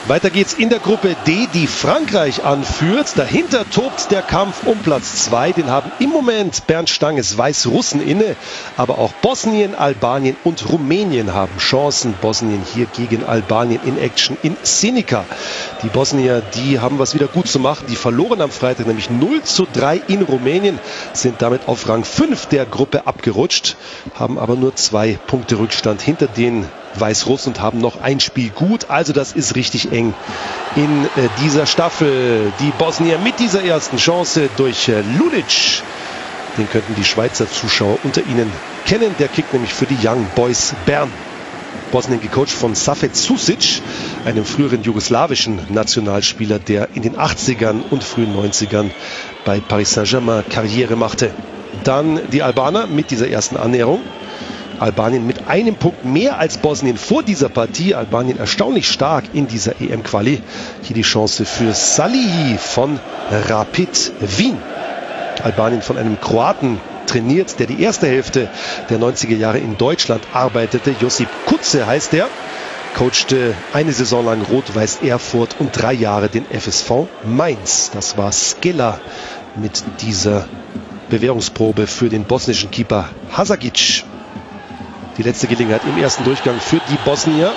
Weiter geht's in der Gruppe D, die Frankreich anführt. Dahinter tobt der Kampf um Platz 2. Den haben im Moment Bernd Stanges Weißrussen inne. Aber auch Bosnien, Albanien und Rumänien haben Chancen. Bosnien hier gegen Albanien in Action in Senica. Die Bosnier, die haben was wieder gut zu machen. Die verloren am Freitag nämlich 0:3 in Rumänien. Sind damit auf Rang 5 der Gruppe abgerutscht. Haben aber nur 2 Punkte Rückstand hinter den Weißrussen und haben noch ein Spiel gut. Also das ist richtig eng in dieser Staffel. Die Bosnier mit dieser ersten Chance durch Lulic. Den könnten die Schweizer Zuschauer unter ihnen kennen. Der kickt nämlich für die Young Boys Bern. Bosnien gecoacht von Safet Susic, einem früheren jugoslawischen Nationalspieler, der in den 80ern und frühen 90ern bei Paris Saint-Germain Karriere machte. Dann die Albaner mit dieser ersten Annäherung. Albanien mit einem Punkt mehr als Bosnien vor dieser Partie. Albanien erstaunlich stark in dieser EM-Quali. Hier die Chance für Salihi von Rapid Wien. Albanien von einem Kroaten trainiert, der die erste Hälfte der 90er Jahre in Deutschland arbeitete. Josip Kutze heißt er. Coachte eine Saison lang Rot-Weiß Erfurt und 3 Jahre den FSV Mainz. Das war Skela mit dieser Bewährungsprobe für den bosnischen Keeper Hasagic. Die letzte Gelegenheit im ersten Durchgang für die Bosnier.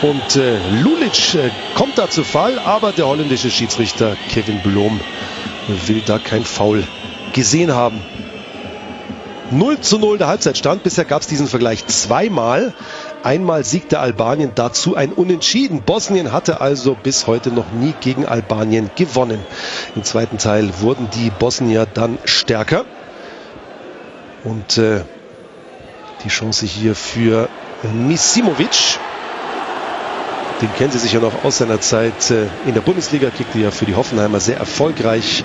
Und Lulic kommt da zu Fall, aber der holländische Schiedsrichter Kevin Blom will da kein Foul gesehen haben. 0:0 der Halbzeitstand. Bisher gab es diesen Vergleich zweimal. Einmal siegte Albanien, dazu ein Unentschieden. Bosnien hatte also bis heute noch nie gegen Albanien gewonnen. Im zweiten Teil wurden die Bosnier dann stärker. Und die Chance hier für Misimovic. Den kennen Sie sicher noch aus seiner Zeit in der Bundesliga. Kickte ja für die Hoffenheimer sehr erfolgreich.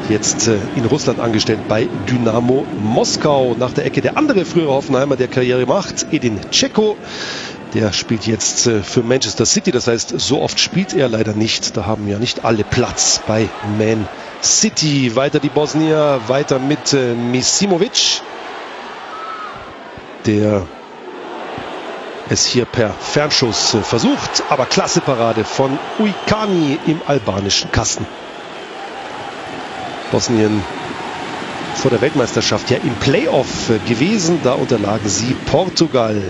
Jetzt in Russland angestellt bei Dynamo Moskau. Nach der Ecke der andere frühere Hoffenheimer, der Karriere macht, Edin Dzeko. Der spielt jetzt für Manchester City. Das heißt, so oft spielt er leider nicht. Da haben ja nicht alle Platz bei Man City. Weiter die Bosnier, weiter mit Misimovic, der es hier per Fernschuss versucht, aber klasse Parade von Uikani im albanischen Kasten. Bosnien vor der Weltmeisterschaft ja im Playoff gewesen, da unterlagen sie Portugal.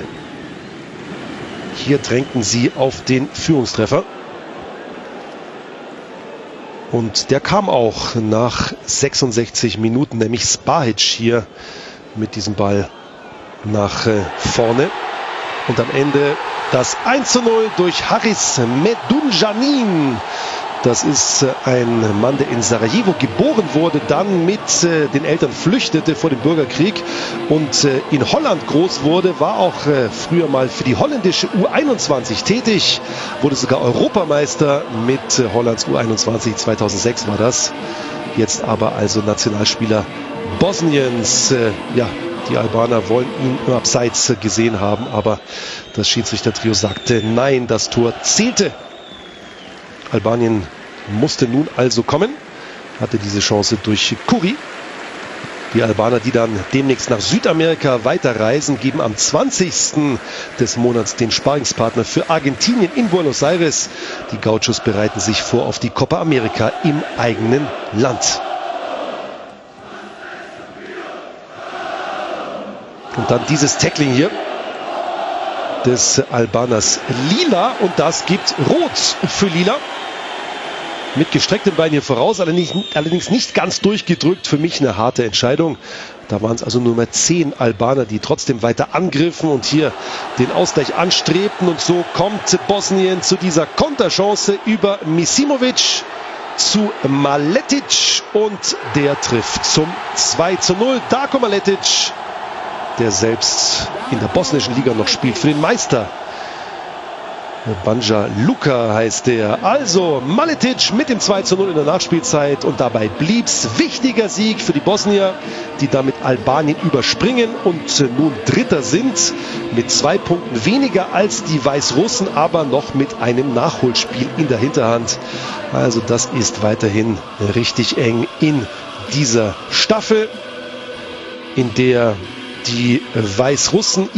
Hier drängten sie auf den Führungstreffer. Und der kam auch nach 66 Minuten, nämlich Spahic hier mit diesem Ball nach vorne. Und am Ende das 1:0 durch Haris Medunjanin. Das ist ein Mann, der in Sarajevo geboren wurde, dann mit den Eltern flüchtete vor dem Bürgerkrieg und in Holland groß wurde, war auch früher mal für die holländische U21 tätig, wurde sogar Europameister mit Hollands U21, 2006 war das. Jetzt aber also Nationalspieler Bosniens. Die Albaner wollen ihn im Abseits gesehen haben, aber das Schiedsrichtertrio sagte nein, das Tor zählte. Albanien musste nun also kommen, hatte diese Chance durch Kuri. Die Albaner, die dann demnächst nach Südamerika weiterreisen, geben am 20. des Monats den Sparringspartner für Argentinien in Buenos Aires. Die Gauchos bereiten sich vor auf die Copa America im eigenen Land. Und dann dieses Tackling hier des Albaners Lila. Und das gibt Rot für Lila. Mit gestrecktem Bein hier voraus, allerdings nicht ganz durchgedrückt. Für mich eine harte Entscheidung. Da waren es also nur mal 10 Albaner, die trotzdem weiter angriffen und hier den Ausgleich anstrebten. Und so kommt Bosnien zu dieser Konterchance über Misimovic zu Maletic. Und der trifft zum 2:0. Darko Maletic, der selbst in der bosnischen Liga noch spielt für den Meister. Banja Luka heißt der. Also Maletic mit dem 2:0 in der Nachspielzeit und dabei blieb's. Wichtiger Sieg für die Bosnier, die damit Albanien überspringen und nun Dritter sind mit 2 Punkten weniger als die Weißrussen, aber noch mit einem Nachholspiel in der Hinterhand. Also das ist weiterhin richtig eng in dieser Staffel, in der die Weißrussen